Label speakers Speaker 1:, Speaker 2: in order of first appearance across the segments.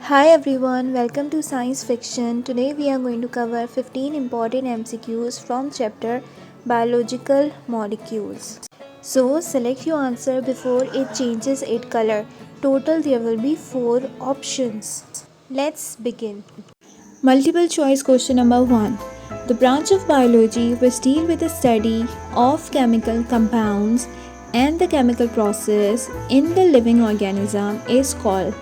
Speaker 1: Hi everyone, welcome to Science Fiction. Today we are going to cover 15 important MCQs from chapter Biological Molecules. So select your answer before it changes its color. Total there will be 4 options. Let's begin. Multiple choice question number 1. The branch of biology which deal with the study of chemical compounds and the chemical process in the living organism is called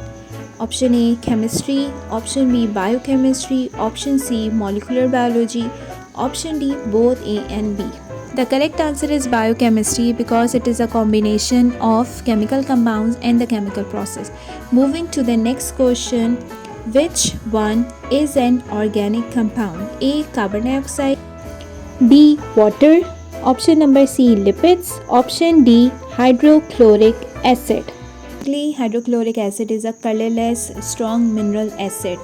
Speaker 1: Option A chemistry, option B biochemistry, option C molecular biology, option D both A and B. The correct answer is biochemistry because it is a combination of chemical compounds and the chemical process. Moving to the next question, which one is an organic compound? A carbon dioxide, B water, option number C lipids, option D hydrochloric acid. Hydrochloric acid is a colorless, strong mineral acid.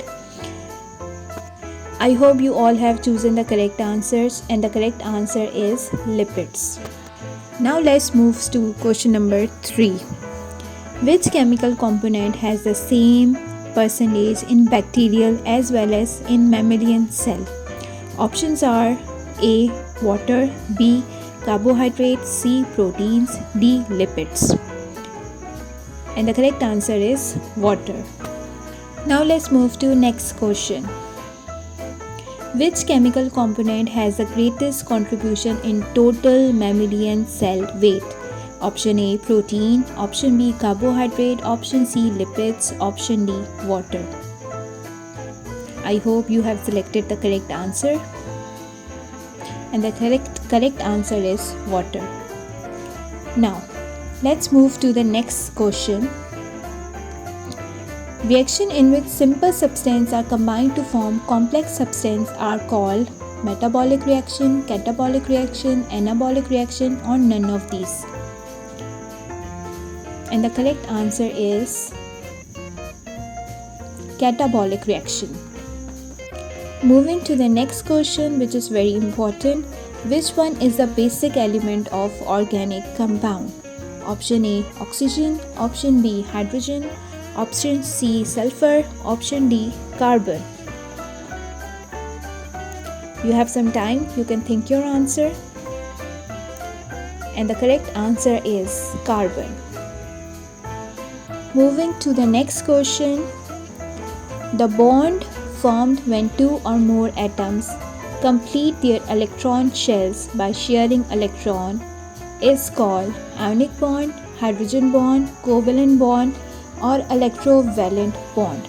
Speaker 1: I hope you all have chosen the correct answers, and the correct answer is lipids. Now let's move to question number 3. Which chemical component has the same percentage in bacterial as well as in mammalian cell? Options are A water, B carbohydrates, C proteins, D lipids. And the correct answer is water. Now let's move to next question. Which chemical component has the greatest contribution in total mammalian cell weight? Option A protein, option B carbohydrate, option C lipids, option D water. I hope you have selected the correct answer. And the correct answer is water. Now let's move to the next question. Reaction in which simple substances are combined to form complex substance are called metabolic reaction, catabolic reaction, anabolic reaction, or none of these. And the correct answer is catabolic reaction. Moving to the next question, which is very important. Which one is the basic element of organic compound? Option A oxygen, option B hydrogen, option C sulfur, option D carbon. You have some time, you can think your answer. And the correct answer is carbon. Moving to the next question. The bond formed when two or more atoms complete their electron shells by sharing electron is called ionic bond, hydrogen bond, covalent bond, or electrovalent bond.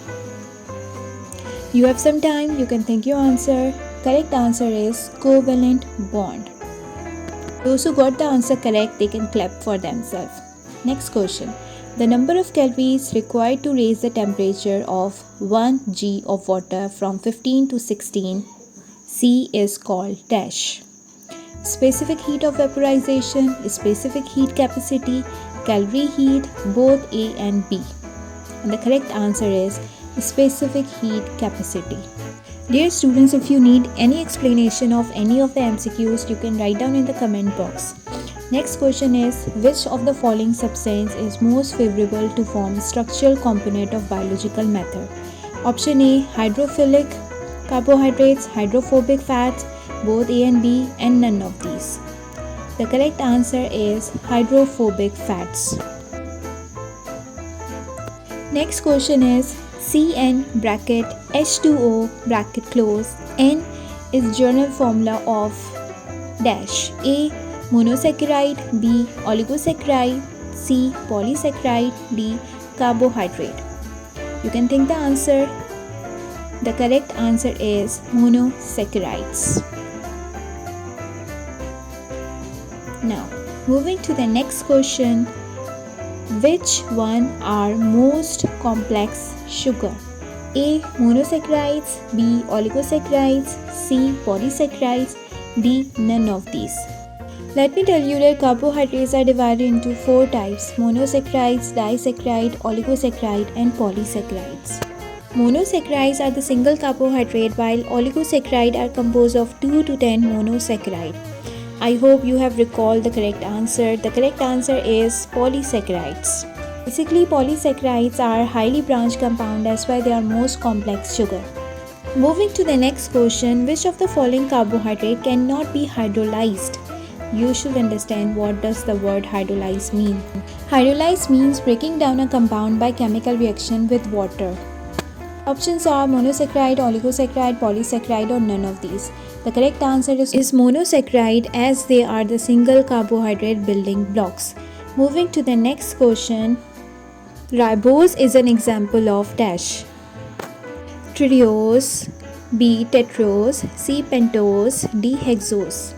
Speaker 1: You have some time, you can think your answer. Correct answer is covalent bond. Those who got the answer correct, they can clap for themselves. Next question. The number of calories required to raise the temperature of 1 g of water from 15 to 16 C is called dash. Specific heat of vaporization, specific heat capacity, calorie heat, both A and B. And the correct answer is specific heat capacity. Dear students, if you need any explanation of any of the MCQs, you can write down in the comment box. Next question is, which of the following substance is most favorable to form structural component of biological method? Option A hydrophilic carbohydrates, hydrophobic fats, both A and B, and none of these. The correct answer is hydrophobic fats. Next question is CN bracket H2O bracket close N is general formula of dash. A monosaccharide, B oligosaccharide, C polysaccharide, D carbohydrate. You can think the answer. The correct answer is monosaccharides. Now, moving to the next question. Which one are most complex sugar? A monosaccharides, B oligosaccharides, C polysaccharides, D none of these. Let me tell you that carbohydrates are divided into 4 types: monosaccharides, disaccharide, oligosaccharide, and polysaccharides. Monosaccharides are the single carbohydrate, while oligosaccharides are composed of 2 to 10 monosaccharide. I hope you have recalled the correct answer. The correct answer is polysaccharides. Basically, polysaccharides are highly branched compound, that's why they are most complex sugar. Moving to the next question, which of the following carbohydrate cannot be hydrolyzed? You should understand what does the word hydrolyze mean. Hydrolyze means breaking down a compound by chemical reaction with water. Options are monosaccharide, oligosaccharide, polysaccharide or none of these. The correct answer is monosaccharide, as they are the single carbohydrate building blocks. Moving to the next question, ribose is an example of dash. Triose, B tetrose, C pentose, D hexose.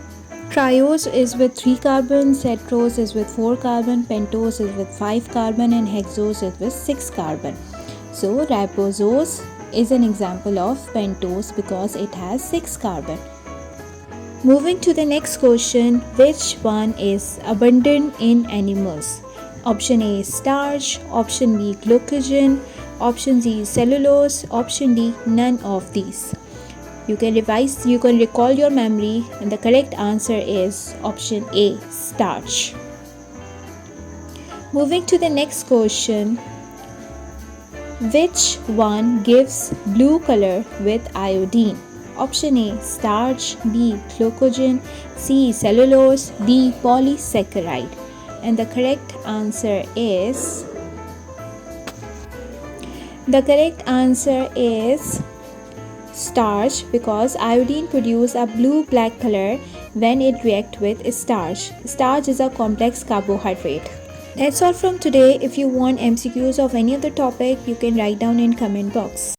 Speaker 1: Triose is with 3 carbons, tetrose is with 4 carbon, pentose is with 5 carbon and hexose is with 6 carbon. So ribosose is an example of pentose because it has 6 carbon. Moving to the next question, which one is abundant in animals? Option A starch, option B glycogen, option C cellulose, option D none of these. You can recall your memory, and the correct answer is option A starch. Moving to the next question, which one gives blue color with iodine? Option A starch, B glycogen, C cellulose, D polysaccharide. And the correct answer is starch, because iodine produces a blue-black color when it reacts with starch. Starch is a complex carbohydrate. That's all from today. If you want MCQs of any other topic, you can write down in comment box.